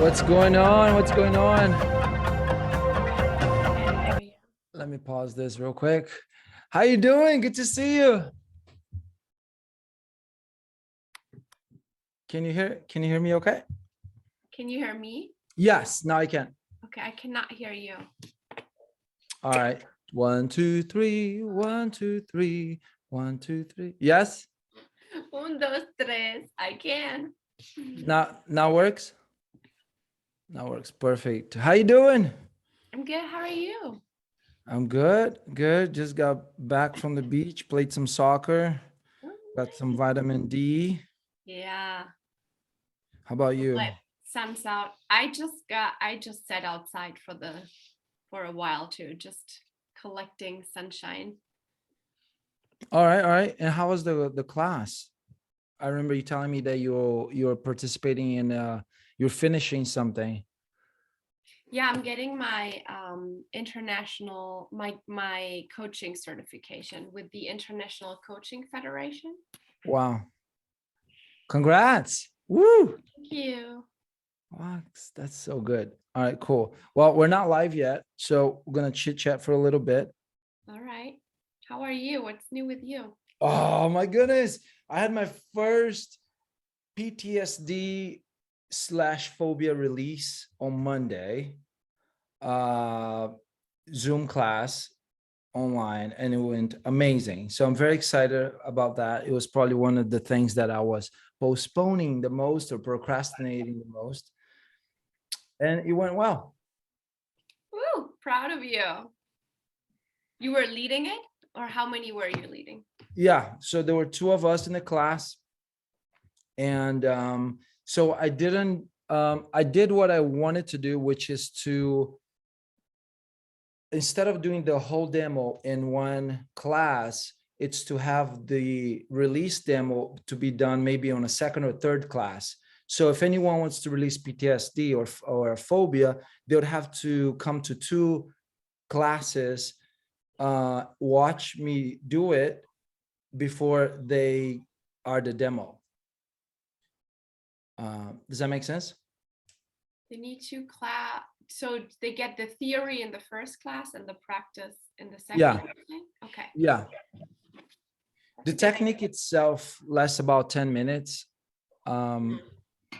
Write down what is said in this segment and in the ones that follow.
What's going on? What's going on? Let me pause this real quick. How you doing? Good to see you. Can you hear me okay? Can you hear me? Yes, now I can. Okay, I cannot hear you. All right. 1, 2, 3. 1, 2, 3. 1, 2, 3. Yes? 1, 2, 3. I can. Now works? Now works. Perfect. How you doing? I'm good. How are you? I'm good. Good. Just got back from the beach, played some soccer, got some vitamin D. Yeah. How about you? But sun's out. I just sat outside for a while too, just collecting sunshine. All right. And how was the class? I remember you telling me that you're participating in you're finishing something. Yeah, I'm getting my international my coaching certification with the International Coaching Federation. Wow. Congrats. Woo. Thank you. Wow, that's so good. All right, cool. Well, we're not live yet, so we're gonna chit chat for a little bit. All right. How are you? What's new with you? Oh my goodness. I had my first PTSD/phobia release on Monday. Zoom class online, and it went amazing. So I'm very excited about that. It was probably one of the things that I was postponing the most or procrastinating the most. And it went well. Woo, proud of you. You were leading it, or how many were you leading? Yeah. So there were 2 of us in the class. And so I did what I wanted to do, which is to, instead of doing the whole demo in one class, it's to have the release demo to be done maybe on a second or third class. So if anyone wants to release PTSD or phobia, they would have to come to 2 classes, watch me do it before they are the demo. Does that make sense? They need to class, so they get the theory in the first class and the practice in the second. Yeah. Okay. Yeah. The technique itself lasts about 10 minutes.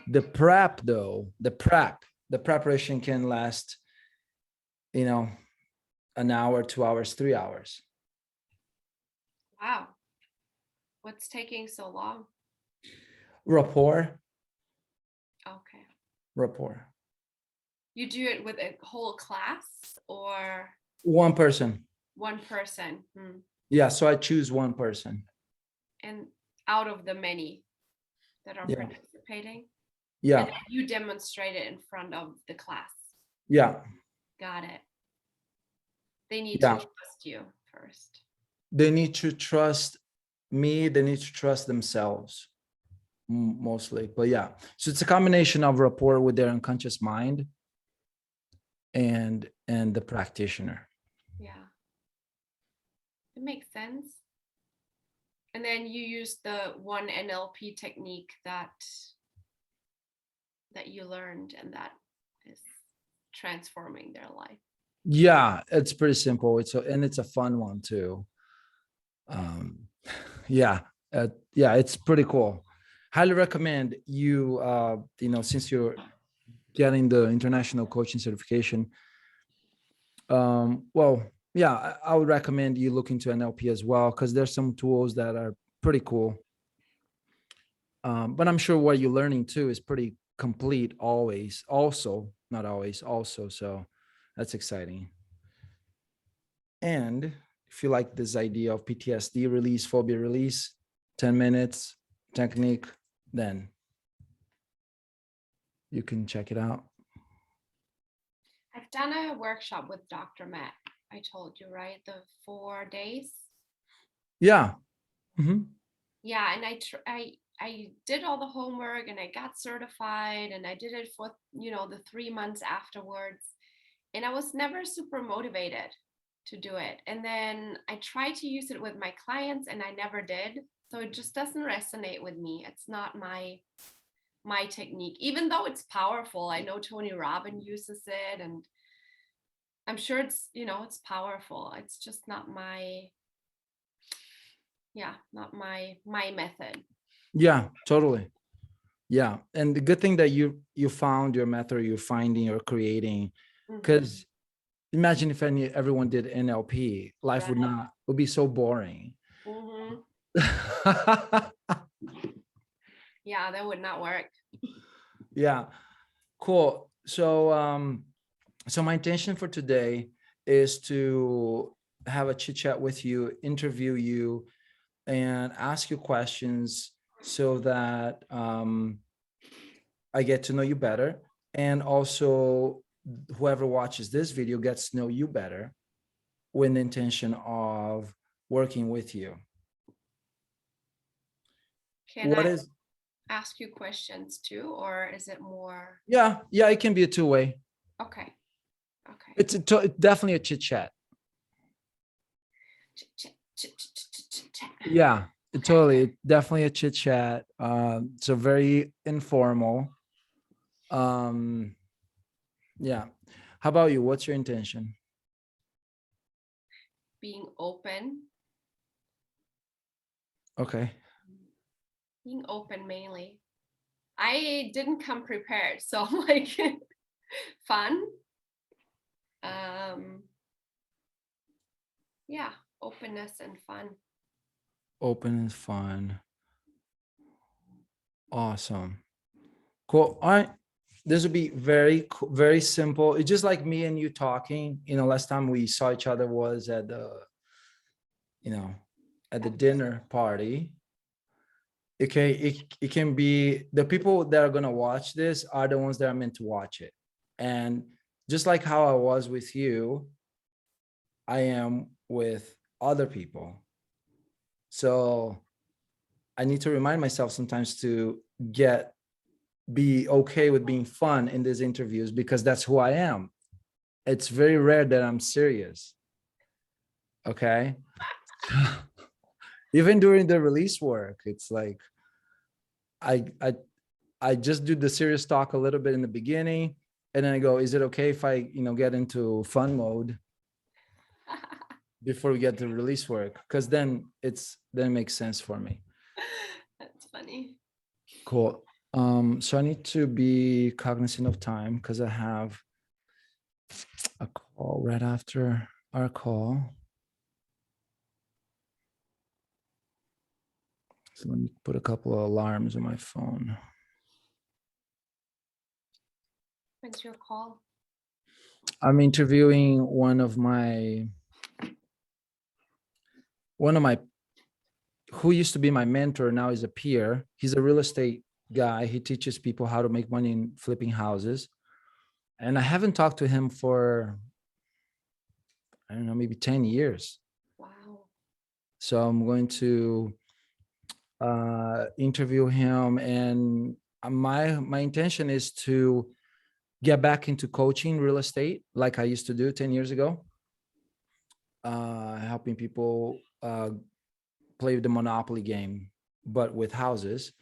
The prep though, the preparation can last, an hour, 2 hours, 3 hours. Wow. What's taking so long? Rapport. Okay. Rapport. You do it with a whole class or One person. one person? Yeah, so I choose one person. And out of the many that are participating? Yeah. And then you demonstrate it in front of the class. Yeah. Got it. They need to trust you first. They need to trust me. They need to trust themselves mostly. But yeah, so it's a combination of rapport with their unconscious mind and the practitioner. Yeah. It makes sense. And then you use the one NLP technique that you learned, and that is transforming their life. Yeah, it's pretty simple. It's a fun one too. Yeah, it's pretty cool. Highly recommend you. Since you're getting the international coaching certification, well, yeah, I would recommend you look into NLP as well, because there's some tools that are pretty cool. But I'm sure what you're learning too is pretty complete always, also, not always, also. So that's exciting. And if you like this idea of PTSD release, phobia release, 10 minutes technique, then you can check it out. I've done a workshop with Dr. Matt. I told you, right? The 4 days. Yeah. Mm-hmm. Yeah, and I did all the homework and I got certified, and I did it for the 3 months afterwards, and I was never super motivated to do it. And then I tried to use it with my clients and I never did. So it just doesn't resonate with me. It's not my my technique, even though it's powerful. I know Tony Robbins uses it, and I'm sure it's, it's powerful. It's just not my method. Yeah, totally. Yeah. And the good thing that you found your method, you're finding, you're creating, because imagine if everyone did NLP, life would be so boring. Mm-hmm. Yeah, that would not work. Yeah, cool. So so my intention for today is to have a chit chat with you, interview you, and ask you questions so that I get to know you better, and also whoever watches this video gets to know you better with the intention of working with you. Can What I is ask you questions too, or is it more? Yeah, it can be a two-way. Okay. It's definitely a chit chat. Yeah, totally. Definitely a chit chat. So very informal. Yeah. How about you? What's your intention? Being open. Okay. Being open mainly. I didn't come prepared, so I'm like fun. Yeah, openness and fun. Open and fun. Awesome. Cool. All right. This would be very simple. It's just like me and you talking. Last time we saw each other was at you know, the dinner party. It can be the people that are gonna watch this are the ones that are meant to watch it. And just like how I was with you, I am with other people. So I need to remind myself sometimes to be okay with being fun in these interviews, because that's who I am. It's very rare that I'm serious. Okay. Even during the release work, it's like I I I just do the serious talk a little bit in the beginning, and then I go, is it okay if I, get into fun mode before we get to release work? Because then it makes sense for me. That's funny. Cool. So I need to be cognizant of time because I have a call right after our call. So let me put a couple of alarms on my phone. When's your call? I'm interviewing one of my who used to be my mentor, now is a peer. He's a real estate guy. He teaches people how to make money in flipping houses. And I haven't talked to him for, I don't know, maybe 10 years. Wow. So I'm going to interview him. And my intention is to get back into coaching real estate like I used to do 10 years ago, helping people play the monopoly game, but with houses.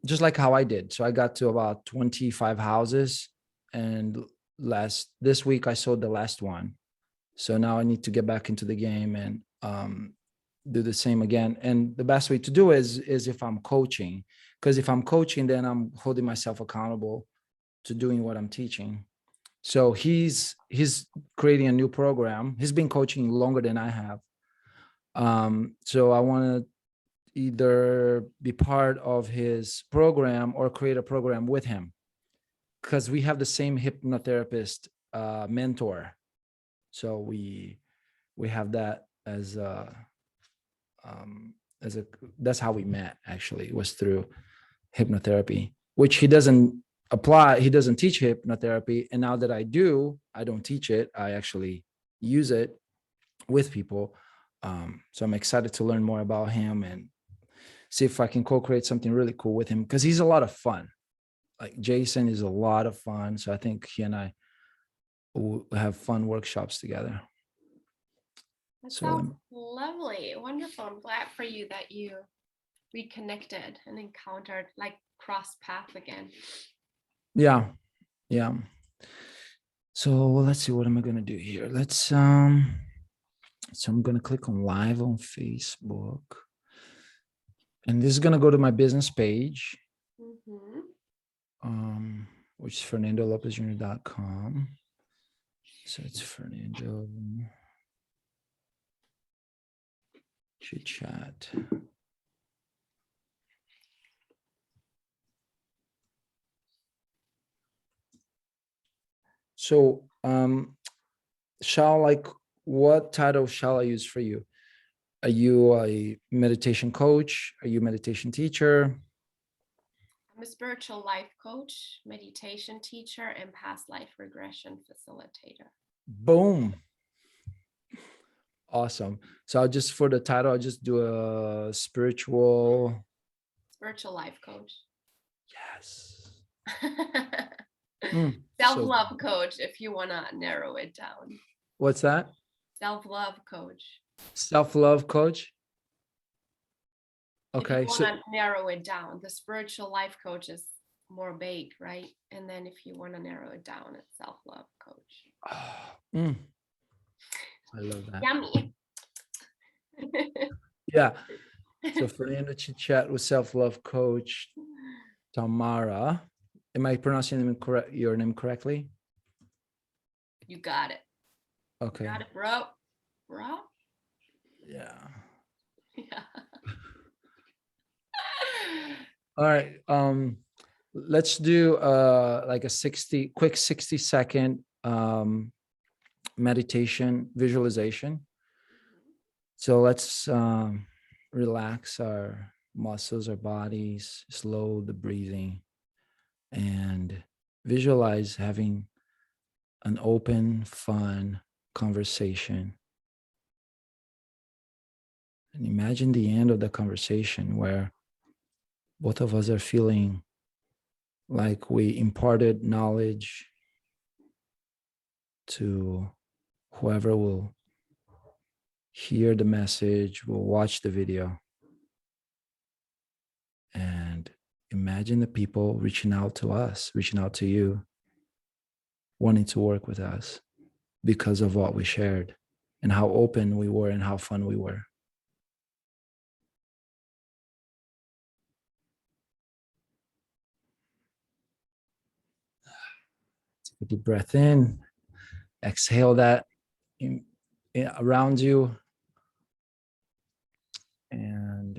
Just like how I did. So I got to about 25 houses, and this week I sold the last one. So now I need to get back into the game and do the same again. And the best way to do is if I'm coaching, because if I'm coaching, then I'm holding myself accountable to doing what I'm teaching. So he's creating a new program. He's been coaching longer than I have. So I want to either be part of his program or create a program with him, because we have the same hypnotherapist mentor. So we have that as a that's how we met. Actually, it was through hypnotherapy, which he doesn't apply. He doesn't teach hypnotherapy, and now that I don't teach it. I actually use it with people. So I'm excited to learn more about him and see if I can co-create something really cool with him, because he's a lot of fun. Like Jason is a lot of fun. So I think he and I will have fun workshops together. That So sounds lovely. Wonderful. I'm glad for you that you reconnected and encountered, like cross path again. Yeah. Yeah. So let's see, what am I going to do here? So I'm going to click on live on Facebook. And this is going to go to my business page, which is fernandolopezjr.com. So it's Fernando chit chat. So what title shall I use for you? Are you a meditation coach? Are you a meditation teacher? I'm a spiritual life coach, meditation teacher, and past life regression facilitator. Boom. Awesome. So I'll just, for the title, I'll just do a spiritual life coach. Yes. Self-love coach, if you want to narrow it down. What's that? Self-love coach. Self-love coach. Okay. If you want to narrow it down, the spiritual life coach is more vague, right? And then if you want to narrow it down, it's self-love coach. I love that. Yummy. Yeah. So Fernando chit chat with self-love coach Tamara. Am I pronouncing your name correctly? You got it. Okay. You got it, bro. Bro? Yeah. Yeah. All right. Let's do like a quick 60-second meditation visualization. So let's relax our muscles, our bodies, slow the breathing, and visualize having an open, fun conversation. And imagine the end of the conversation where both of us are feeling like we imparted knowledge to whoever will hear the message, will watch the video. And imagine the people reaching out to us, reaching out to you, wanting to work with us because of what we shared and how open we were and how fun we were. Take a deep breath in, exhale that around you. And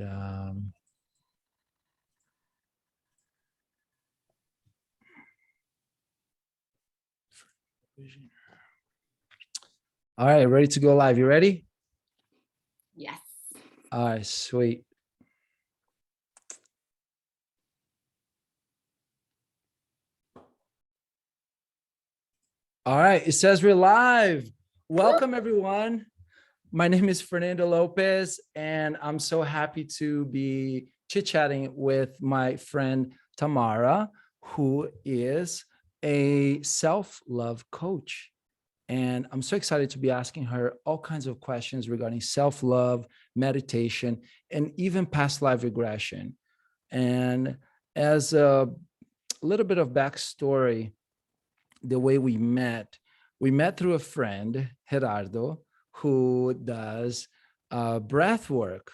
all right, ready to go live. You ready? Yes. All right, sweet. All right, it says we're live. Welcome, everyone. My name is Fernando Lopez, and I'm so happy to be chit-chatting with my friend Tamara, who is a self-love coach. And I'm so excited to be asking her all kinds of questions regarding self-love, meditation, and even past life regression. And as a little bit of backstory, the way we met through a friend, Gerardo, who does breath work.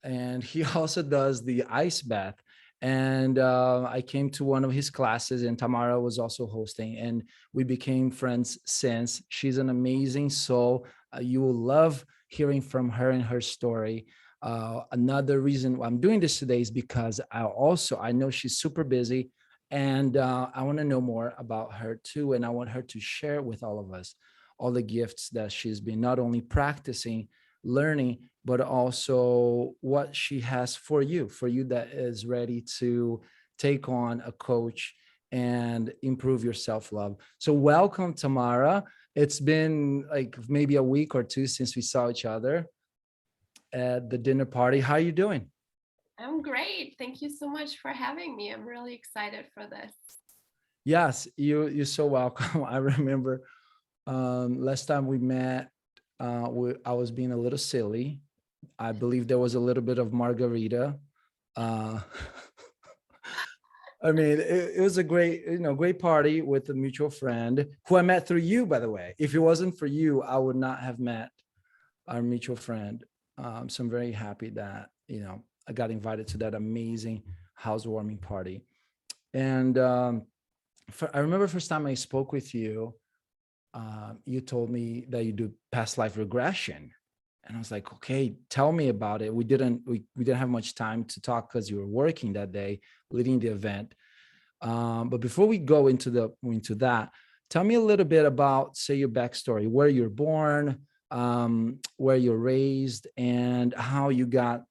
And he also does the ice bath. And I came to one of his classes, and Tamara was also hosting, and we became friends since. She's an amazing soul. You will love hearing from her and her story. Another reason why I'm doing this today is because I know she's super busy, and I want to know more about her too. And I want her to share with all of us all the gifts that she's been not only practicing, learning, but also what she has for you that is ready to take on a coach and improve your self-love. So welcome, Tamara. It's been like maybe a week or two since we saw each other at the dinner party. How are you doing? I'm great. Thank you so much for having me. I'm really excited for this. Yes, you're so welcome. I remember last time we met, I was being a little silly. I believe there was a little bit of margarita Uh, I mean, it was a great, great party with a mutual friend who I met through you, by the way. If it wasn't for you, I would not have met our mutual friend. So I'm very happy that, I got invited to that amazing housewarming party. And I remember first time I spoke with you, you told me that you do past life regression. And I was like, okay, tell me about it. We didn't have much time to talk because you were working that day, leading the event. But before we go into that, tell me a little bit about, say, your backstory, where you're born, where you're raised, and how you got,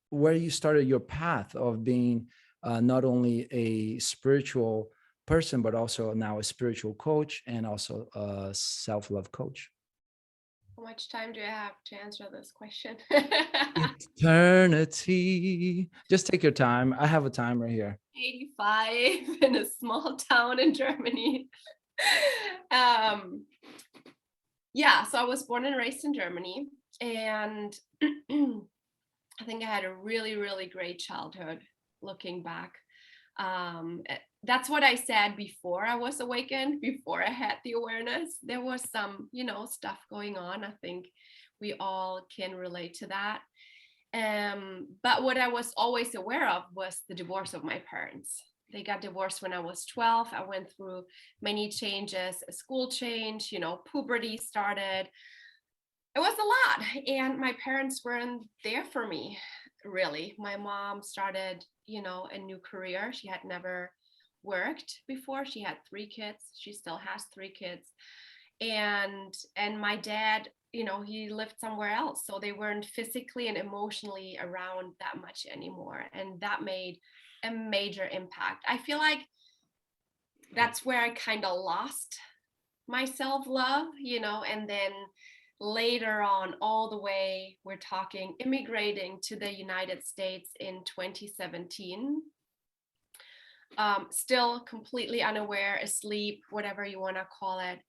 where you started your path of being not only a spiritual person, but also now a spiritual coach and also a self-love coach. How much time do I have to answer this question? Eternity. Just take your time. I have a timer here. 85 in a small town in Germany. um, yeah, so I was born and raised in Germany, and I think I had a really, really great childhood looking back. That's what I said before I was awakened, before I had the awareness. There was some, stuff going on. I think we all can relate to that. But what I was always aware of was the divorce of my parents. They got divorced when I was 12. I went through many changes, a school change, puberty started. It was a lot. And my parents weren't there for me, really. My mom started, a new career. She had never worked before. She had 3 kids. She still has 3 kids. And my dad, he lived somewhere else. So they weren't physically and emotionally around that much anymore. And that made a major impact. I feel like that's where I kind of lost my self-love, and then later on, all the way, we're talking immigrating to the United States in 2017. Still completely unaware, asleep, whatever you want to call it.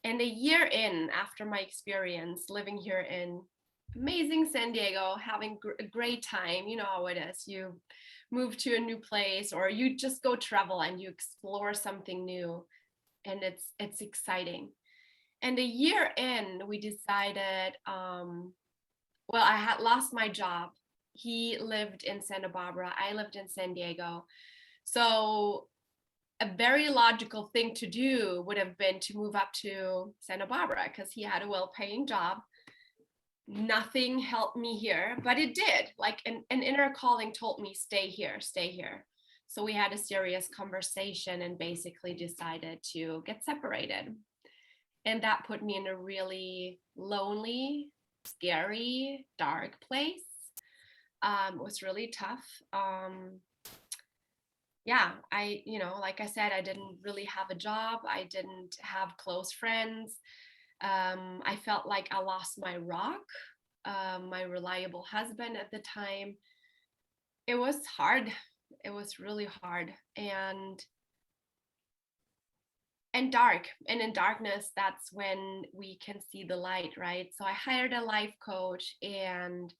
And a year in, after my experience living here in amazing San Diego, having a great time, you know how it is. You move to a new place, or you just go travel and you explore something new, and it's exciting. And a year in, we decided, well, I had lost my job. He lived in Santa Barbara. I lived in San Diego. So a very logical thing to do would have been to move up to Santa Barbara because he had a well-paying job. Nothing helped me here, but it did. Like an inner calling told me, stay here, stay here. So we had a serious conversation and basically decided to get separated. And that put me in a really lonely, scary, dark place. It was really tough. Yeah, like I said, I didn't really have a job. I didn't have close friends. I felt like I lost my rock, my reliable husband at the time. It was hard. It was really hard and dark. And in darkness, that's when we can see the light, right? So I hired a life coach, and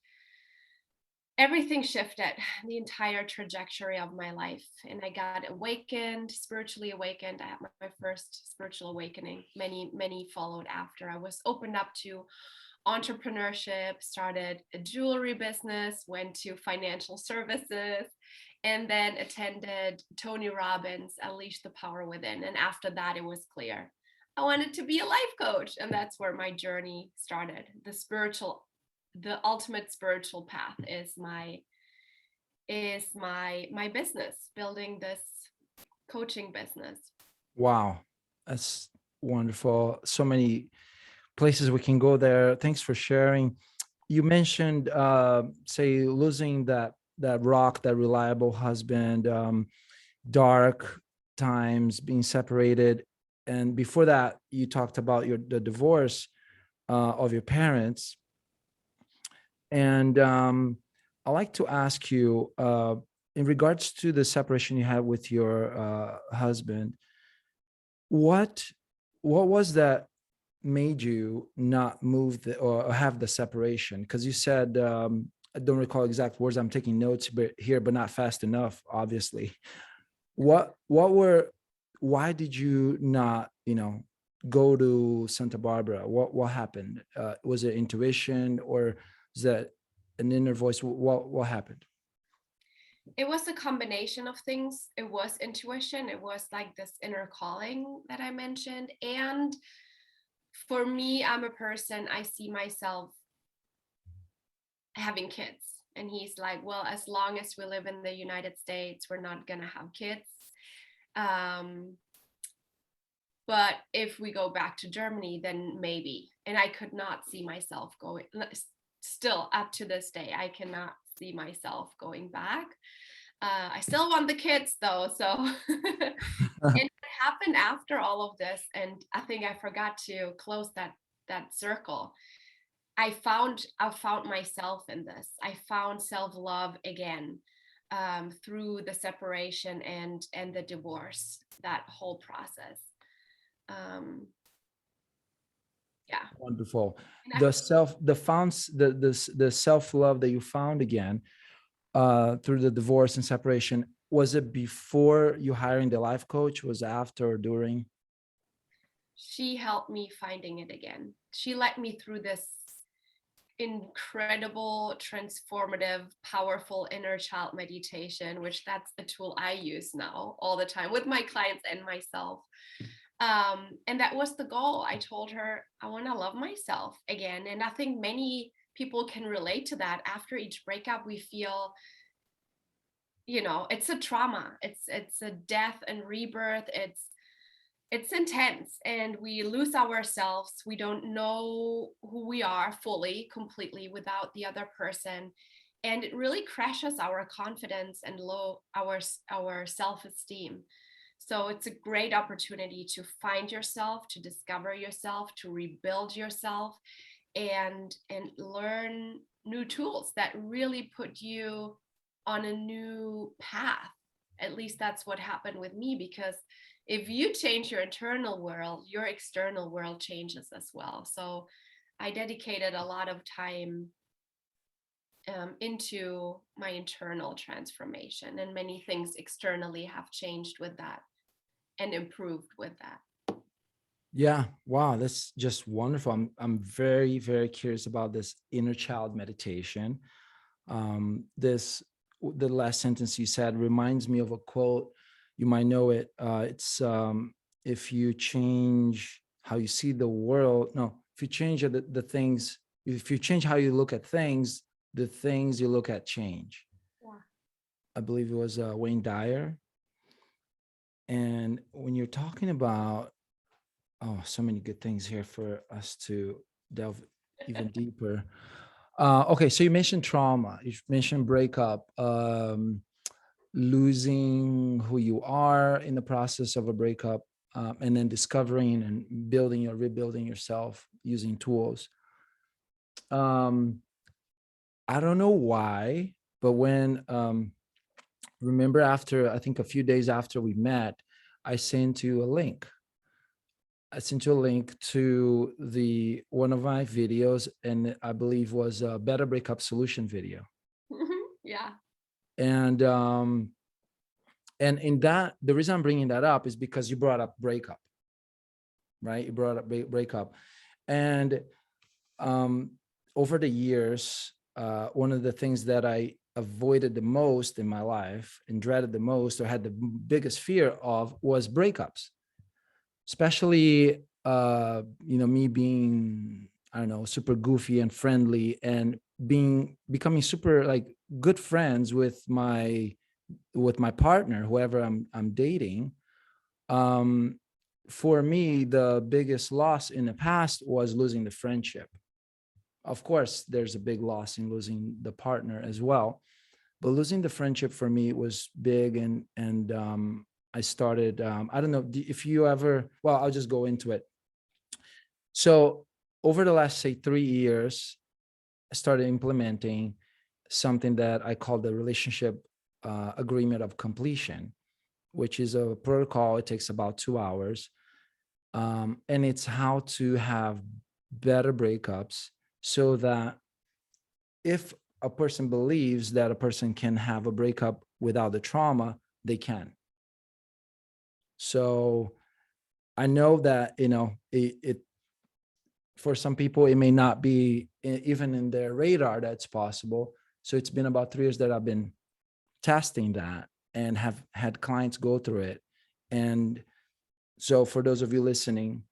everything shifted, the entire trajectory of my life. And I got awakened, spiritually awakened. I had my first spiritual awakening. Many followed after. I was opened up to entrepreneurship, started a jewelry business, went to financial services, and then attended Tony Robbins' Unleash the Power Within. And after that, it was clear I wanted to be a life coach. And that's where my journey started. The ultimate spiritual path is my business, building this coaching business. Wow, that's wonderful. So many places we can go there. Thanks for sharing. You mentioned, say, losing that rock, that reliable husband, dark times, being separated, and before that, you talked about the divorce of your parents. And I'd like to ask you, in regards to the separation you had with your husband, what was that made you not move or have the separation? Because you said I don't recall exact words. I'm taking notes but not fast enough, obviously. Why did you not, go to Santa Barbara? What happened? Was it intuition, or is that an inner voice? What happened? It was a combination of things. It was intuition. It was like this inner calling that I mentioned. And for me, I'm a person, I see myself having kids. And he's like, well, as long as we live in the United States, we're not going to have kids. Um, but if we go back to Germany, then maybe. And I could not see myself going, still up to this day, I cannot see myself going back. I still want the kids though. So, and it happened after all of this. And I think I forgot to close that circle. I found myself in this. I found self-love again, through the separation and the divorce, that whole process. Um, yeah. Wonderful. And The self, the founds, the self love that you found again through the divorce and separation. Was it before you hiring the life coach? Was it after or during? she helped me finding it again. She led me through this incredible, transformative, powerful inner child meditation, which that's a tool I use now all the time with my clients and myself. And that was the goal. I told her I want to love myself again. And I think many people can relate to that. After each breakup, we feel, it's a trauma. It's a death and rebirth. It's intense, and we lose ourselves. We don't know who we are fully, completely without the other person. And it really crashes our confidence and low our self-esteem. So it's a great opportunity to find yourself, to discover yourself, to rebuild yourself, and learn new tools that really put you on a new path. At least that's what happened with me, because if you change your internal world, your external world changes as well. So I dedicated a lot of time into my internal transformation, and many things externally have changed with that and improved with that. Yeah. Wow. That's just wonderful. I'm very, very curious about this inner child meditation. This the last sentence you said reminds me of a quote. You might know it. It's if you change how you see the world. No, if you change the things, if you change how you look at things, the things you look at change. Yeah. I believe it was Wayne Dyer. And when you're talking about, oh, so many good things here for us to delve even deeper. Okay, so you mentioned trauma, you mentioned breakup, losing who you are in the process of a breakup, and then discovering and building or rebuilding yourself using tools. Um, I don't know why, but when remember after, I think a few days after we met, I sent you a link. I sent you a link to the one of my videos, and I believe was a better breakup solution video. Yeah. And in that, the reason I'm bringing that up is because you brought up breakup, right? You brought up breakup, and over the years, one of the things that I avoided the most in my life and dreaded the most, or had the biggest fear of, was breakups. Especially, me being, I don't know, super goofy and friendly, and becoming super like good friends with my partner, whoever I'm dating. Um, for me, the biggest loss in the past was losing the friendship. Of course, there's a big loss in losing the partner as well, but losing the friendship for me was big. And I started, I don't know if you ever, well, I'll just go into it. So over the last, say, 3 years, I started implementing something that I call the relationship agreement of completion, which is a protocol. It takes about 2 hours. And it's how to have better breakups, so that if a person believes that a person can have a breakup without the trauma, they can. So I know that, it for some people, it may not be even in their radar that's possible. So it's been about 3 years that I've been testing that and have had clients go through it. And so for those of you listening,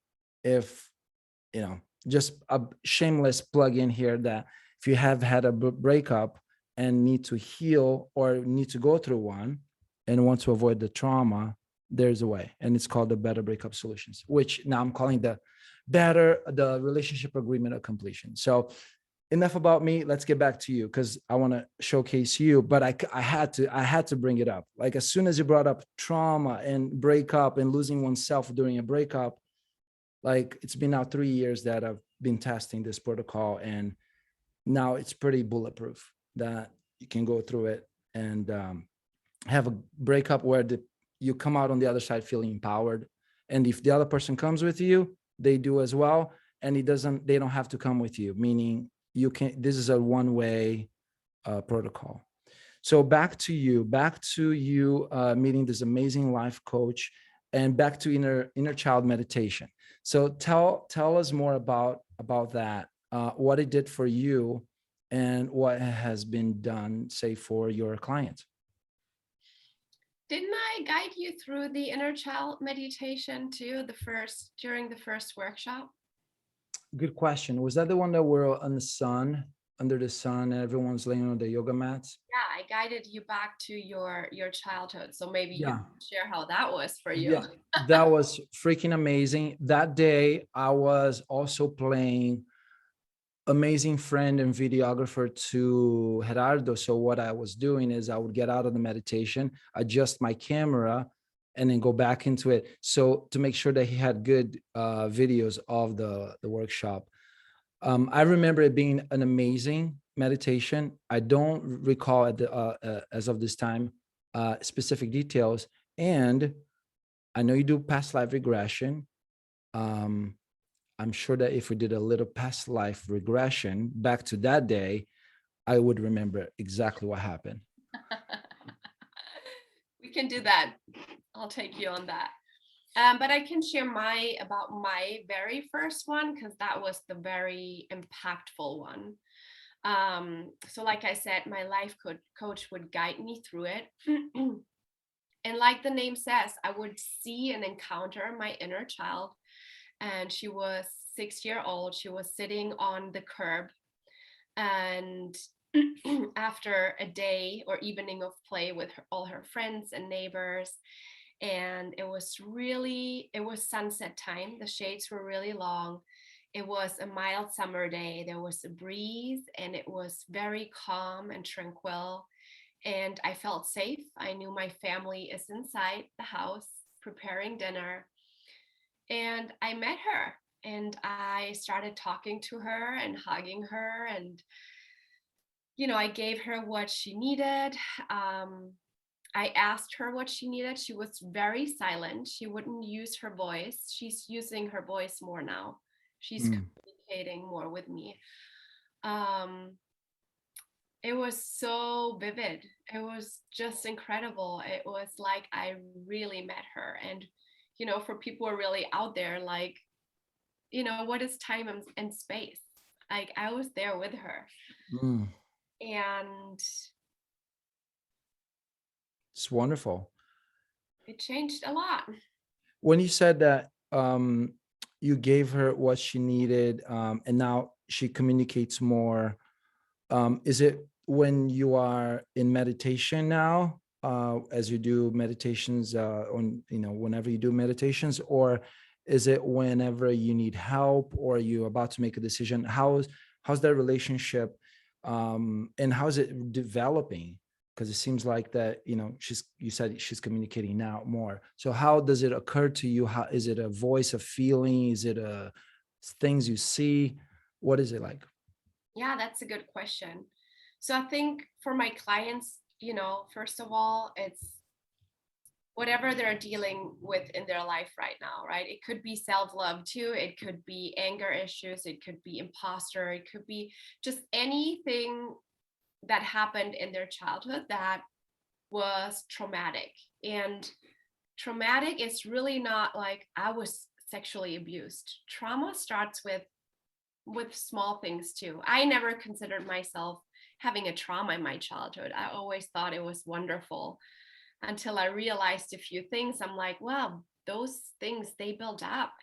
if, just a shameless plug in here, that if you have had a breakup and need to heal or need to go through one and want to avoid the trauma, there's a way. And it's called the Better Breakup Solutions, which now I'm calling the Relationship Agreement of Completion. So enough about me. Let's get back to you, because I want to showcase you. But I had to bring it up. Like, as soon as you brought up trauma and breakup and losing oneself during a breakup, like, it's been now 3 years that I've been testing this protocol, and now it's pretty bulletproof that you can go through it and have a breakup where you come out on the other side feeling empowered. And if the other person comes with you, they do as well. And they don't have to come with you, meaning this is a one-way protocol. So back to you meeting this amazing life coach, and back to inner child meditation. So tell us more about that, what it did for you and what has been done, say, for your clients. Didn't I guide you through the inner child meditation too, during the first workshop? Good question. Was that the one that were on the sun, under the sun, and everyone's laying on the yoga mats? Yeah, I guided you back to your childhood. So maybe you Yeah. can share how that was for you. Yeah, that was freaking amazing. That day, I was also playing amazing friend and videographer to Gerardo. So what I was doing is I would get out of the meditation, adjust my camera, and then go back into it. So to make sure that he had good videos of the workshop. I remember it being an amazing meditation. I don't recall as of this time specific details. And I know you do past life regression. I'm sure that if we did a little past life regression back to that day, I would remember exactly what happened. We can do that. I'll take you on that. But I can share about my very first one, because that was the very impactful one. So like I said, my life coach would guide me through it. And like the name says, I would see and encounter my inner child. And she was 6 years old. She was sitting on the curb. And after a day or evening of play with all her friends and neighbors, and it was sunset time. The shades were really long. It was a mild summer day. There was a breeze, and it was very calm and tranquil. And I felt safe. I knew my family is inside the house preparing dinner. And I met her, and I started talking to her and hugging her. And, I gave her what she needed. I asked her what she needed. She was very silent. She wouldn't use her voice. She's using her voice more now. She's communicating more with me. It was so vivid. It was just incredible. It was like I really met her. And, for people who are really out there, like, what is time and space? Like, I was there with her. And it's wonderful. it changed a lot. When you said that you gave her what she needed, and now she communicates more, is it when you are in meditation now, as you do meditations whenever you do meditations, or is it whenever you need help or you're about to make a decision? How's that relationship, and how's it developing? Because it seems like that, you said she's communicating now more. So how does it occur to you? How is it a voice of feeling? Is it things you see? What is it like? Yeah, that's a good question. So I think for my clients, first of all, it's whatever they're dealing with in their life right now, right? It could be self-love too. It could be anger issues. It could be imposter. It could be just anything that happened in their childhood that was traumatic. And traumatic is really not like I was sexually abused. Trauma starts with small things too. I never considered myself having a trauma in my childhood. I always thought it was wonderful until I realized a few things. I'm like, well, those things they build up.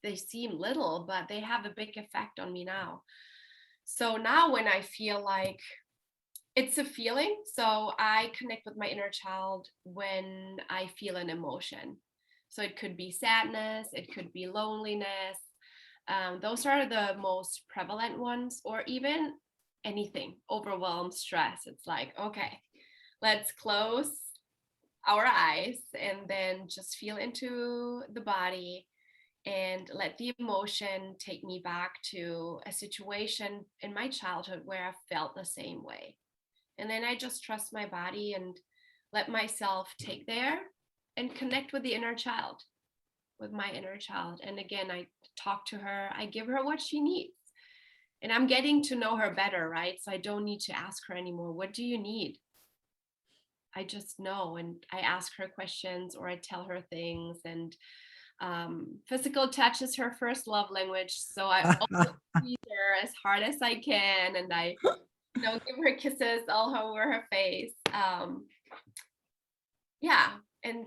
They seem little, but they have a big effect on me now. So now when I feel like it's a feeling, so I connect with my inner child when I feel an emotion. So it could be sadness, it could be loneliness. Those are the most prevalent ones, or even anything, overwhelm, stress. It's like, okay, let's close our eyes and then just feel into the body and let the emotion take me back to a situation in my childhood where I felt the same way. And then I just trust my body and let myself take there and connect with the inner child, with my inner child. And again, I talk to her, I give her what she needs. And I'm getting to know her better, right? So I don't need to ask her anymore, what do you need? I just know, and I ask her questions or I tell her things. And physical touch is her first love language. So I always squeeze her as hard as I can. And I give her kisses all over her face. Yeah. And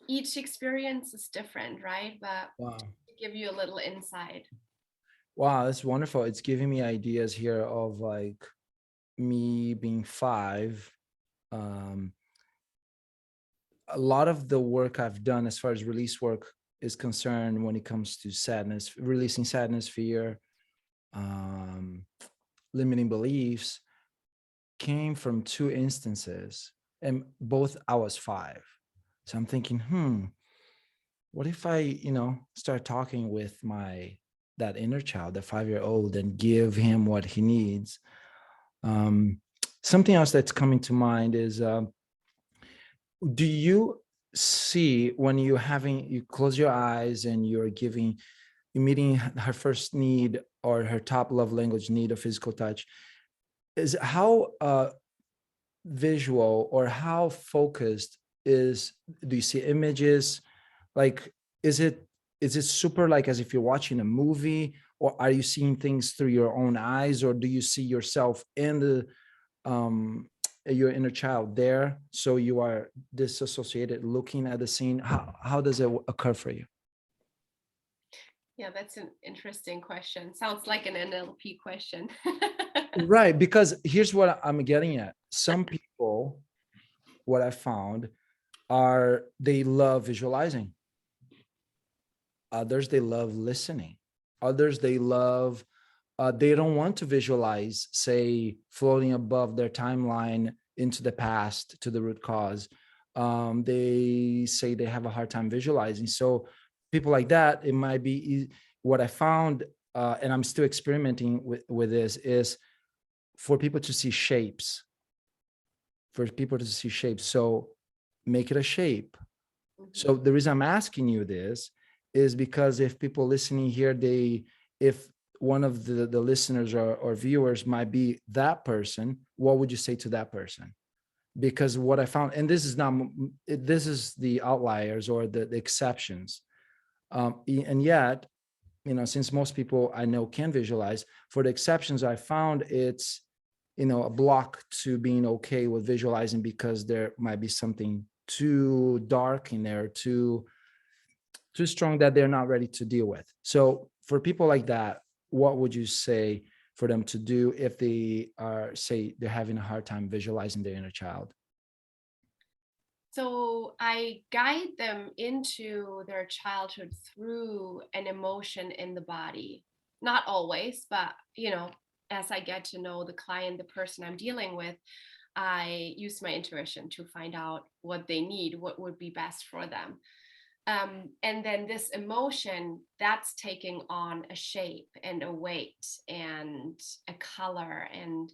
each experience is different, right? But Wow. to give you a little insight. Wow, that's wonderful. It's giving me ideas here of like me being 5. Um, a lot of the work I've done as far as release work is concerned when it comes to sadness, releasing sadness, fear, um, limiting beliefs, came from 2 instances, and both I was 5. So I'm thinking, what if I, start talking with that inner child, the 5-year-old, and give him what he needs. Um, Something else that's coming to mind is, do you see when you close your eyes and you're meeting her first need or her top love language need of physical touch, is how visual or how focused do you see images? Like, is it super like as if you're watching a movie, or are you seeing things through your own eyes, or do you see yourself in um your inner child there, so you are disassociated looking at the scene? How does it occur for you? Yeah, that's an interesting question. Sounds like an NLP question. Right, because here's what I'm getting at. Some people, what I found, are they love visualizing. Others, they love listening. Others, they don't want to visualize, say, floating above their timeline into the past to the root cause. They say they have a hard time visualizing. So people like that, it might be what I found, and I'm still experimenting with this, is for people to see shapes, So make it a shape. So the reason I'm asking you this is because if people listening here, if one of the listeners or viewers might be that person, what would you say to that person? Because what I found, and this is the outliers or the exceptions. And yet, since most people I know can visualize, for the exceptions, I found it's, a block to being okay with visualizing, because there might be something too dark in there, too strong, that they're not ready to deal with. So for people like that, what would you say for them to do if they are, say, they're having a hard time visualizing their inner child? So I guide them into their childhood through an emotion in the body. Not always, but as I get to know the client, the person I'm dealing with, I use my intuition to find out what they need, what would be best for them. And then this emotion that's taking on a shape and a weight and a color, and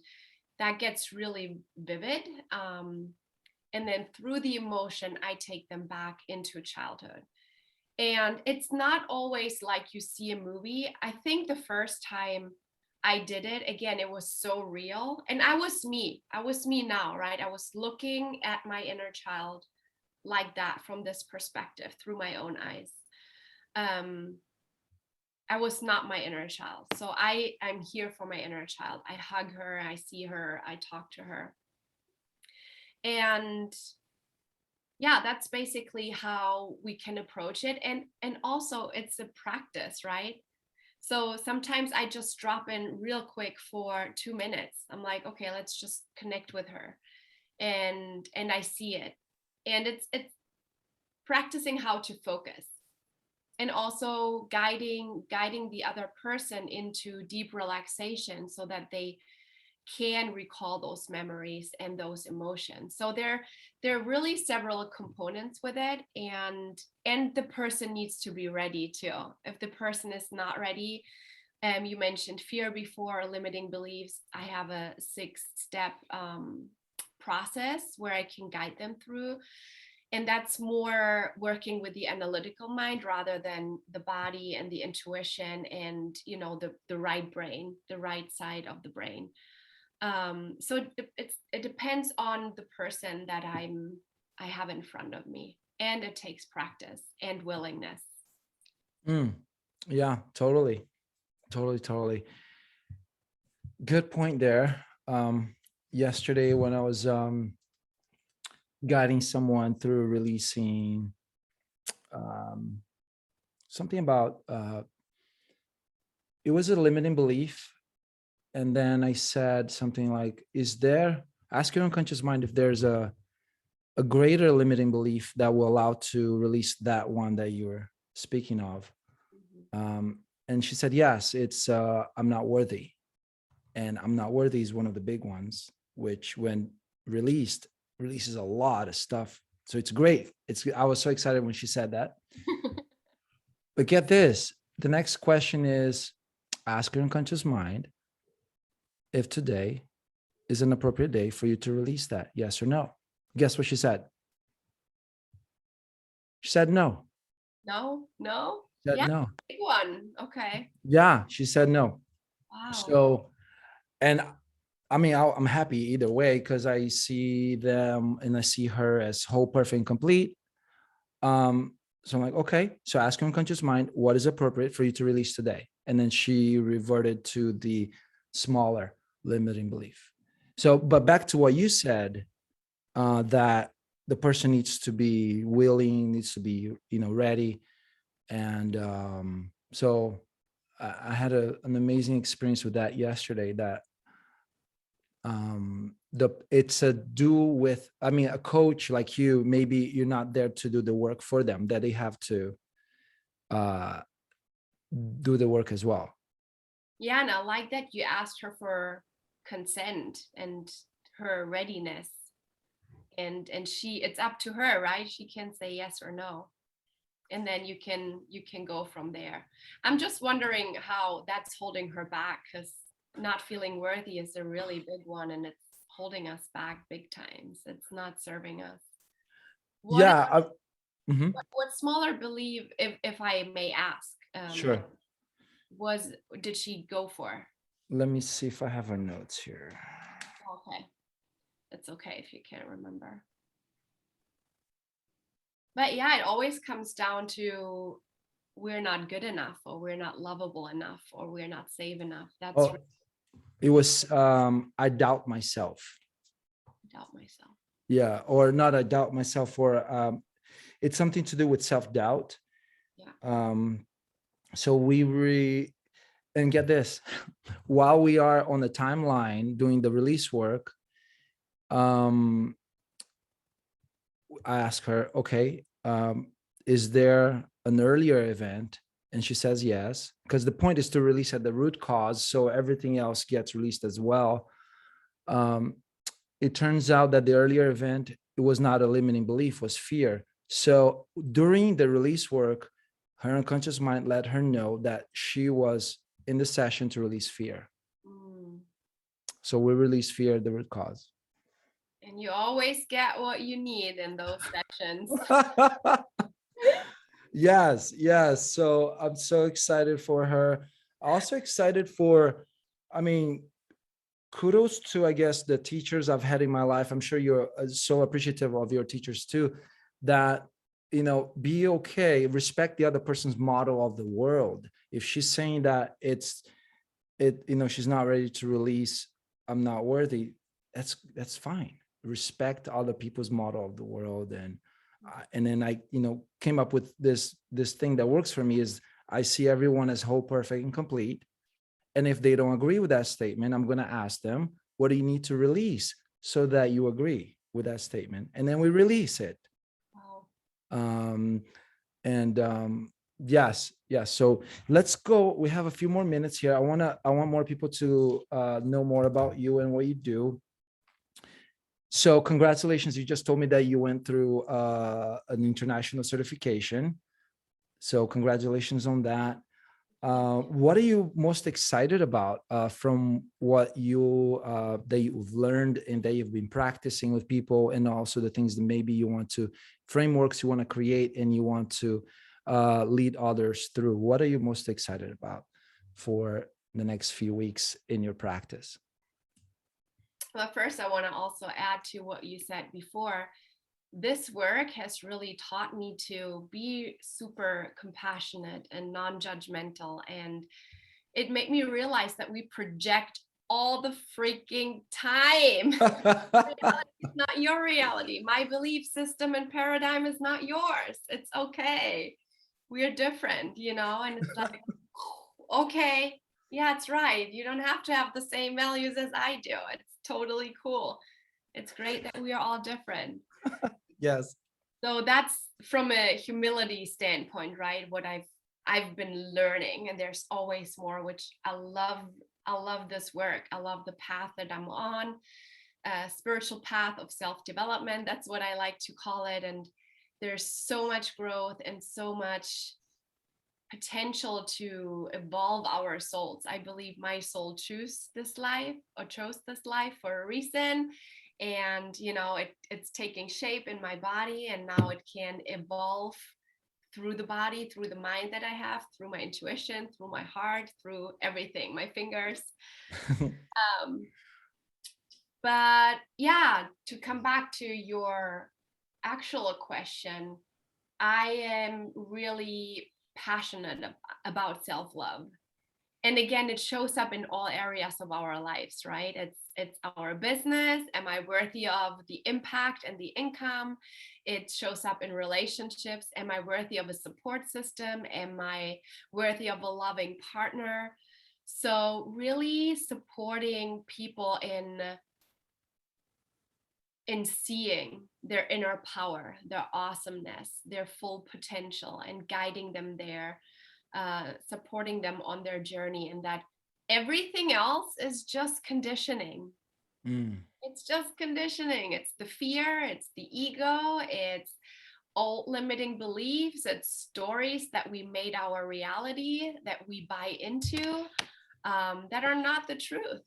that gets really vivid. And then through the emotion, I take them back into childhood. And it's not always like you see a movie. I think the first time I did it again, it was so real. And I was me now, right? I was looking at my inner child like that, from this perspective, through my own eyes. I was not my inner child. So I'm here for my inner child. I hug her, I see her, I talk to her. And yeah, that's basically how we can approach it. And also it's a practice, right? So sometimes I just drop in real quick for 2 minutes. I'm like, okay, let's just connect with her. And I see it. And it's practicing how to focus, and also guiding the other person into deep relaxation so that they can recall those memories and those emotions. So there are really several components with it, and the person needs to be ready too. If the person is not ready, you mentioned fear before, limiting beliefs. I have a 6-step process where I can guide them through. And that's more working with the analytical mind rather than the body and the intuition and, the right brain, the right side of the brain. So it depends on the person that I have in front of me, and it takes practice and willingness. Yeah, totally. Good point there. Yesterday when I was guiding someone through releasing something about it was a limiting belief, and then I said something like, ask your unconscious mind if there's a greater limiting belief that will allow to release that one that you were speaking of. And she said, yes, it's I'm not worthy. And I'm not worthy is one of the big ones, which when releases a lot of stuff. So it's great. I was so excited when she said that. But get this, the next question is, ask your unconscious mind if today is an appropriate day for you to release that, yes or no. Guess what she said? She said no. No. Said Yeah, no. big one. Okay. Yeah, she said no. Wow. So, and I mean, I'm happy either way because I see them and I see her as whole, perfect, and complete. So I'm like, okay, so ask your unconscious mind what is appropriate for you to release today. And then she reverted to the smaller limiting belief. So, but back to what you said, that the person needs to be willing, needs to be, ready. And so I had an amazing experience with that yesterday, that it's a a coach like you, maybe you're not there to do the work for them, that they have to do the work as well. Yeah, and I like that you asked her for consent and her readiness. And it's up to her, right? She can say yes or no. And then you can go from there. I'm just wondering how that's holding her back, because not feeling worthy is a really big one, and it's holding us back big times. It's not serving us. What smaller belief, if I may ask, Sure. did she go for? Let me see if I have her notes here. Okay, it's okay if you can't remember. But yeah, it always comes down to we're not good enough, or we're not lovable enough, or we're not safe enough. That's it was I doubt myself. Doubt myself. Yeah, or not I doubt myself, or it's something to do with self-doubt. Yeah. So and get this, while we are on the timeline doing the release work, I ask her, okay, is there an earlier event? And she says yes, because the point is to release at the root cause, so everything else gets released as well. It turns out that the earlier event, it was not a limiting belief, was fear. So during the release work, her unconscious mind let her know that she was in the session to release fear. So we release fear, the root cause. And you always get what you need in those sessions. Yes. So I'm so excited for her. Also excited for I mean, kudos to, I guess, the teachers I've had in my life. I'm sure you're so appreciative of your teachers too, that, be okay, respect the other person's model of the world. If she's saying that she's not ready to release, I'm not worthy, that's fine. Respect other people's model of the world. And then I, came up with this thing that works for me is I see everyone as whole, perfect, and complete. And if they don't agree with that statement, I'm going to ask them, what do you need to release so that you agree with that statement? And then we release it. Wow. Yes. So let's go. We have a few more minutes here. I want more people to know more about you and what you do. So congratulations. You just told me that you went through an international certification. So congratulations on that. What are you most excited about from what that you've learned and that you've been practicing with people, and also the things that maybe you want to, frameworks you want to create and you want to lead others through? What are you most excited about for the next few weeks in your practice? Well, first, I want to also add to what you said before. This work has really taught me to be super compassionate and non-judgmental. And it made me realize that we project all the freaking time. Reality is not your reality. My belief system and paradigm is not yours. It's okay. We're different, and it's like, okay, yeah, it's right. You don't have to have the same values as I do. It's totally cool. It's great that we are all different. Yes. So that's from a humility standpoint, right? What I've been learning, and there's always more, which I love this work. I love the path that I'm on, spiritual path of self-development. That's what I like to call it. And there's so much growth and so much potential to evolve our souls. I believe my soul chose this life for a reason. And it's taking shape in my body, and now it can evolve through the body, through the mind that I have, through my intuition, through my heart, through everything, my fingers. But yeah, to come back to your actual question, I am really passionate about self-love. And again, it shows up in all areas of our lives, right? It's our business. Am I worthy of the impact and the income? It shows up in relationships. Am I worthy of a support system? Am I worthy of a loving partner? So really supporting people in seeing their inner power, their awesomeness, their full potential, and guiding them there, supporting them on their journey, and that everything else is just conditioning. It's just conditioning. It's the fear, it's the ego, it's old limiting beliefs, it's stories that we made our reality, that we buy into, that are not the truth.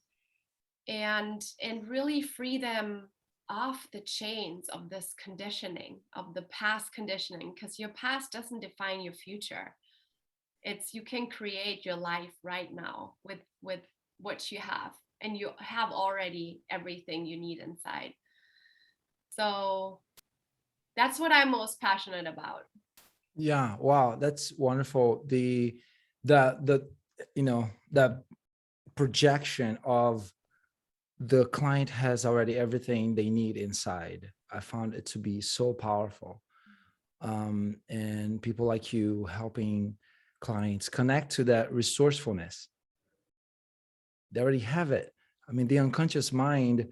And really free them off the chains of this conditioning, of the past conditioning, because your past doesn't define your future. You can create your life right now with what you have, and you have already everything you need inside. So that's what I'm most passionate about. Yeah. Wow. That's wonderful. The projection of the client has already everything they need inside. I found it to be so powerful. And people like you helping clients connect to that resourcefulness. They already have it. I mean, the unconscious mind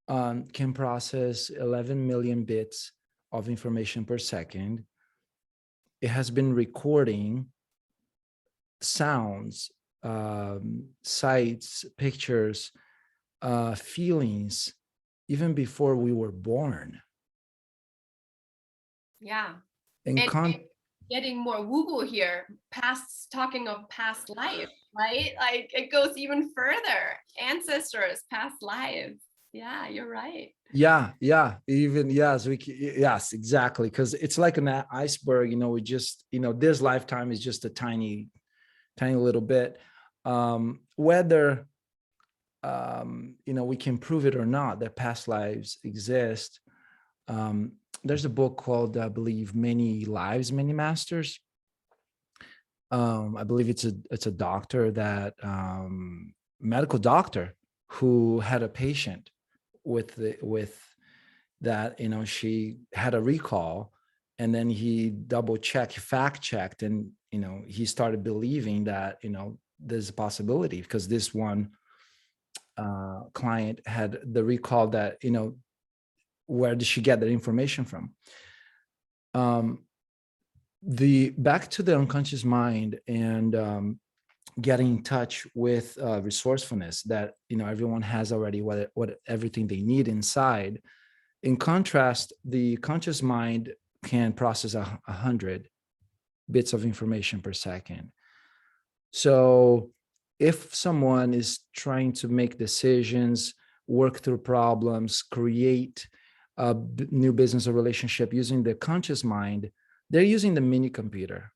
can process 11 million bits of information per second. It has been recording sounds, sights, pictures, feelings, even before we were born. Yeah. And getting more woo-woo here, talking of past life, right? Like it goes even further. Ancestors, past lives. Yeah, you're right. Yeah. Even yes, yes, exactly. Because it's like an iceberg. We just this lifetime is just a tiny little bit. Whether we can prove it or not that past lives exist. There's a book called, I believe, Many Lives, Many Masters. I believe it's a doctor that medical doctor who had a patient with that, she had a recall, and then he double checked, fact checked, and he started believing that there's a possibility, because this one client had the recall that where did she get that information from. The back to the unconscious mind, and getting in touch with resourcefulness that everyone has already, what everything they need inside. In contrast, the conscious mind can process 100 bits of information per second. So if someone is trying to make decisions, work through problems, create a new business or relationship using the conscious mind, they're using the mini computer,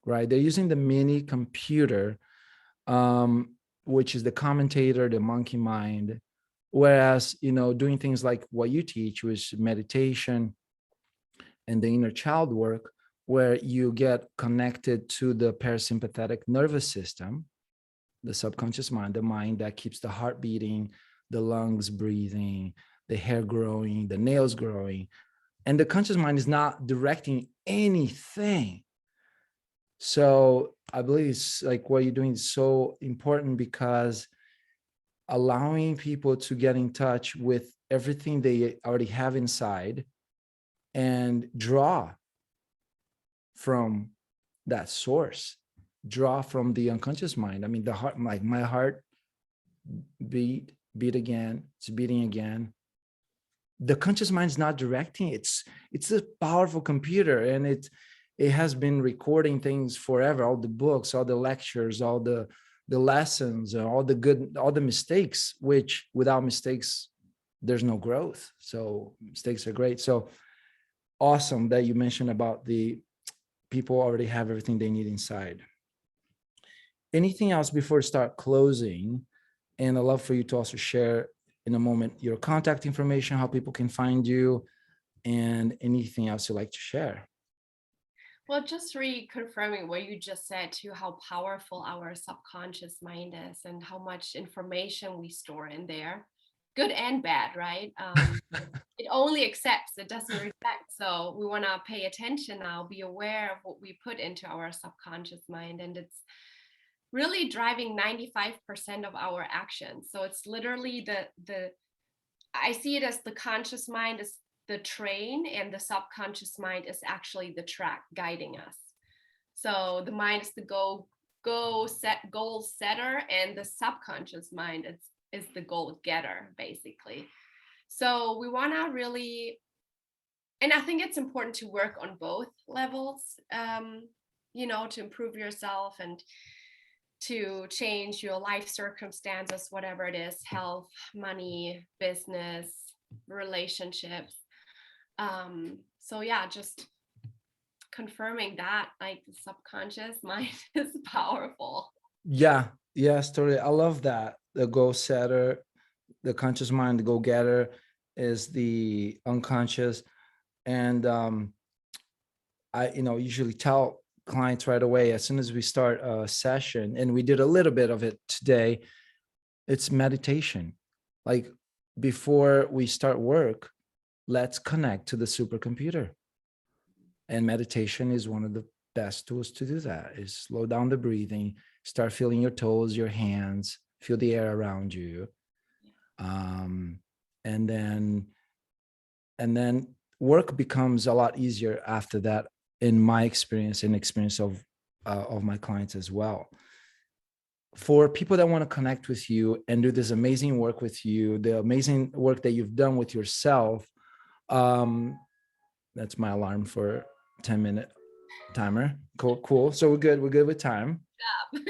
right? They're using the mini computer, which is the commentator, the monkey mind. Whereas, doing things like what you teach, which is meditation and the inner child work, where you get connected to the parasympathetic nervous system, the subconscious mind, the mind that keeps the heart beating, the lungs breathing, the hair growing, the nails growing. And the conscious mind is not directing anything. So I believe it's like what you're doing is so important, because allowing people to get in touch with everything they already have inside and draw from that source, draw from the unconscious mind. I mean, the heart, like my heart beat again, it's beating again. The conscious mind is not directing. It's a powerful computer, and it has been recording things forever, all the books, all the lectures, all the lessons, all the mistakes, which without mistakes there's no growth. So mistakes are great. So awesome that you mentioned about the people already have everything they need inside. Anything else before we start closing? And I'd love for you to also share in a moment your contact information, how people can find you, and anything else you'd like to share. Well, just reconfirming what you just said too, how powerful our subconscious mind is and how much information we store in there, good and bad, right? It only accepts, it doesn't reject. So we want to pay attention now, be aware of what we put into our subconscious mind. And it's really driving 95% of our actions. So it's literally I see it as the conscious mind is the train, and the subconscious mind is actually the track guiding us. So the mind is the goal setter, and the subconscious mind is the goal getter, basically. So we want to really, and I think it's important to work on both levels, to improve yourself and to change your life circumstances, whatever it is, health, money, business, relationships. So yeah, just confirming that like the subconscious mind is powerful. Yeah, totally. I love that. The goal setter, the conscious mind, the go getter is the unconscious. And I usually tell clients right away, as soon as we start a session, and we did a little bit of it today, it's meditation. Like before we start work, let's connect to the supercomputer. And meditation is one of the best tools to do that, is slow down the breathing, start feeling your toes, your hands, feel the air around you. And then work becomes a lot easier after that, in my experience and experience of my clients as well. For people that want to connect with you and do this amazing work with you, the amazing work that you've done with yourself, that's my alarm for 10-minute timer. Cool. So we're good with time. Yeah.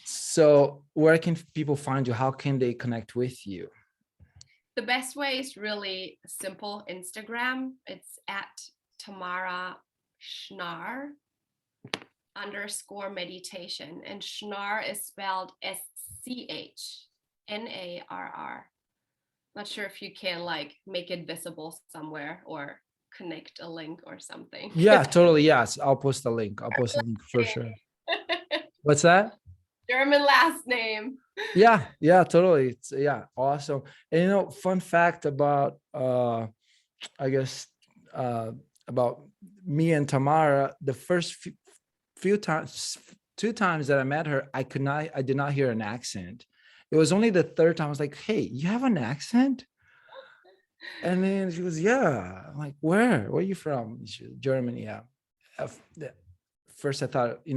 So where can people find you? How can they connect with you? The best way is really simple. Instagram, it's at Tamara Schnar _meditation, and Schnar is spelled Chanarr. Not sure if you can like make it visible somewhere or connect a link or something. Yeah, totally. Yes. I'll post a link. I'll post a link for sure. What's that? German last name. Yeah, yeah, totally. It's yeah, awesome. And fun fact about I guess uh about me and Tamara, the first few times, 2 times that I met her, I did not hear an accent. It was only the third time I was like, hey, you have an accent? And then she goes, yeah. I'm like, where are you from? Germany. Yeah. First I thought, it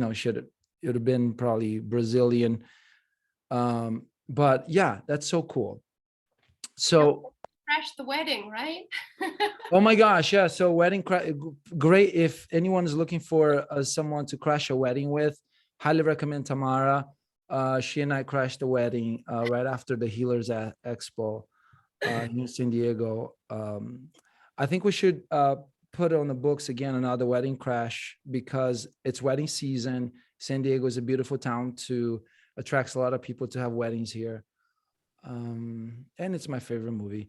would have been probably Brazilian. But yeah, that's so cool. So, Crash the wedding, right? oh my gosh, yeah. So great. If anyone is looking for someone to crash a wedding with, highly recommend Tamara. She and I crashed the wedding right after the Healers Expo in San Diego. I think we should put on the books again another wedding crash because it's wedding season. San Diego is a beautiful town to attracts a lot of people to have weddings here. And it's my favorite movie.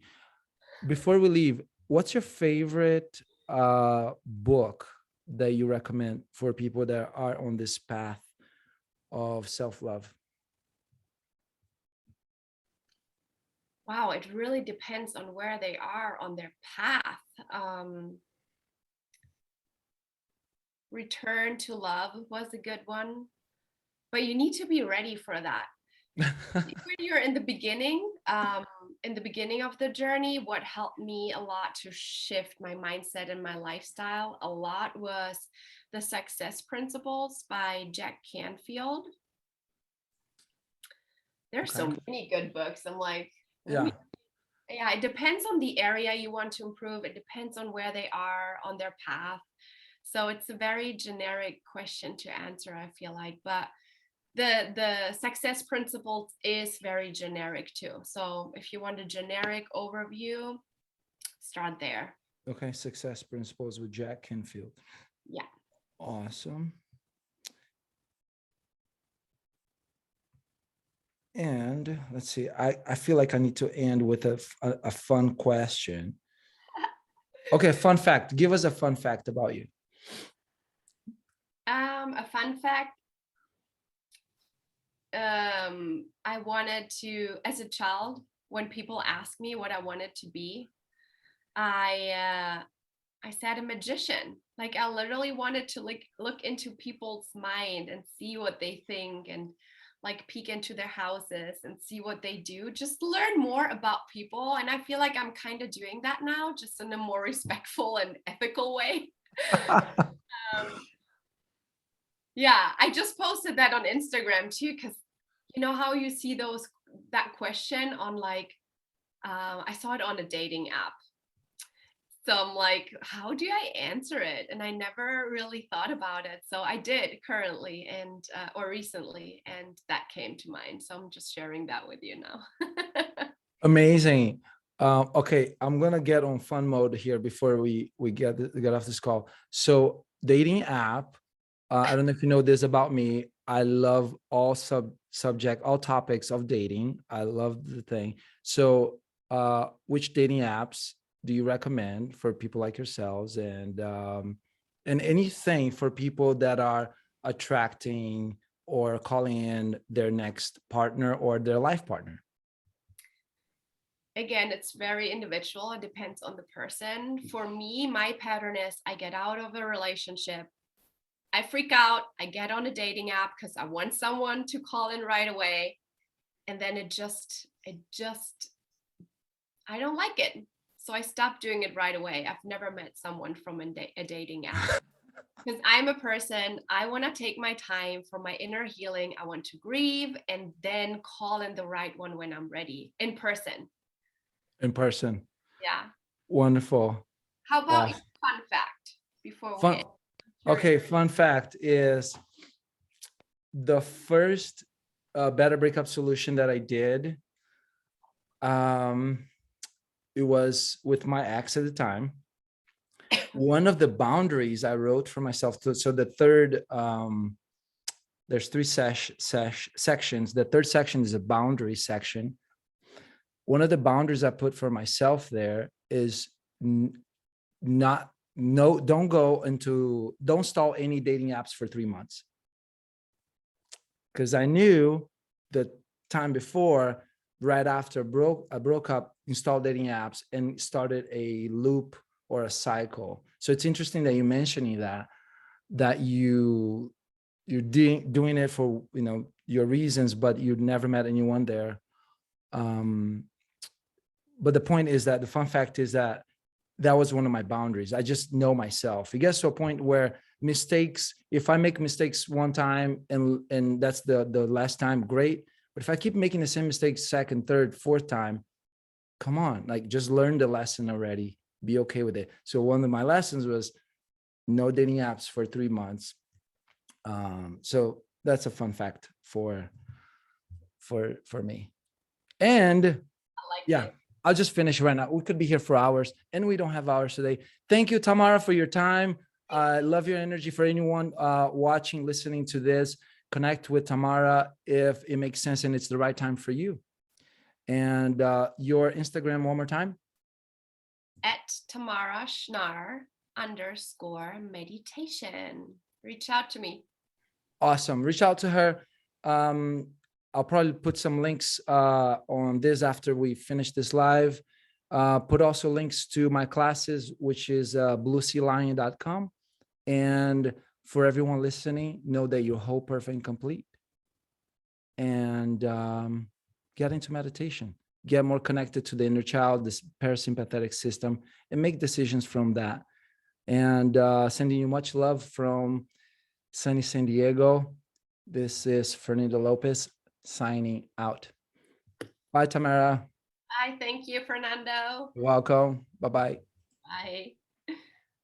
Before we leave, what's your favorite book that you recommend for people that are on this path of self-love? Wow, it really depends on where they are on their path. Return to Love was a good one, but you need to be ready for that. When you're in the beginning of the journey, what helped me a lot to shift my mindset and my lifestyle a lot was The Success Principles by Jack Canfield. There's Okay. so many good books. I'm like, Yeah. yeah, it depends on the area you want to improve. It depends on where they are on their path. So it's a very generic question to answer, I feel like, but the success principles is very generic too. So if you want a generic overview, start there. Okay. Success Principles with Jack Canfield. Yeah. Awesome. And let's see, I feel like I need to end with a fun question. Okay, fun fact. Give us a fun fact about you. A fun fact. I wanted to, as a child, when people ask me what I wanted to be, I said a magician. Like I literally wanted to like look into people's mind and see what they think and like peek into their houses and see what they do, just learn more about people. And I feel like I'm kind of doing that now, just in a more respectful and ethical way. Yeah, I just posted that on Instagram too, because you know how you see that question on like, I saw it on a dating app. So I'm like, how do I answer it? And I never really thought about it. So I did currently and or recently, and that came to mind. So I'm just sharing that with you now. Amazing. Okay, I'm gonna get on fun mode here before we get off this call. So dating app. I don't know if you know this about me. I love all all topics of dating. I love the thing. So, which dating apps do you recommend for people like yourselves, and anything for people that are attracting or calling in their next partner or their life partner? Again, it's very individual. It depends on the person. For me, my pattern is I get out of a relationship, I freak out, I get on a dating app because I want someone to call in right away. And then I don't like it. So I stopped doing it right away. I've never met someone from a dating app. Because I'm a person, I want to take my time for my inner healing. I want to grieve and then call in the right one when I'm ready in person. In person. Yeah. Wonderful. How about your fun fact before we Fun. end? Okay, fun fact is the first better breakup solution that I did. It was with my ex at the time. One of the boundaries I wrote for myself. So the third There's three sections. The third section is a boundary section. One of the boundaries I put for myself there is don't install any dating apps for 3 months. Because I knew the time before, right after I broke up, installed dating apps and started a loop or a cycle. So it's interesting that you're mentioning that you're doing it for, you know, your reasons, but you'd never met anyone there. But the point is that the fun fact is that was one of my boundaries. I just know myself. It gets to a point where mistakes, if I make mistakes one time and that's the last time, great. But if I keep making the same mistakes second, third, fourth time, come on, like just learn the lesson already. Be okay with it. So one of my lessons was no dating apps for 3 months. So that's a fun fact for me. And I like yeah, it. I'll just finish right now. We could be here for hours and we don't have hours today. Thank you, Tamara, for your time. I love your energy. For anyone watching, listening to this, connect with Tamara if it makes sense and it's the right time for you. And your Instagram one more time. At Tamara Schnarr _meditation. Reach out to me. Awesome. Reach out to her. I'll probably put some links on this after we finish this live. Put also links to my classes, which is bluesealion.com. And for everyone listening, know that you're whole, perfect, and complete. And get into meditation. Get more connected to the inner child, this parasympathetic system, and make decisions from that. And sending you much love from sunny San Diego. This is Fernando Lopez signing out. Bye, Tamara. Bye. Thank you, Fernando. You're welcome. Bye-bye. Bye.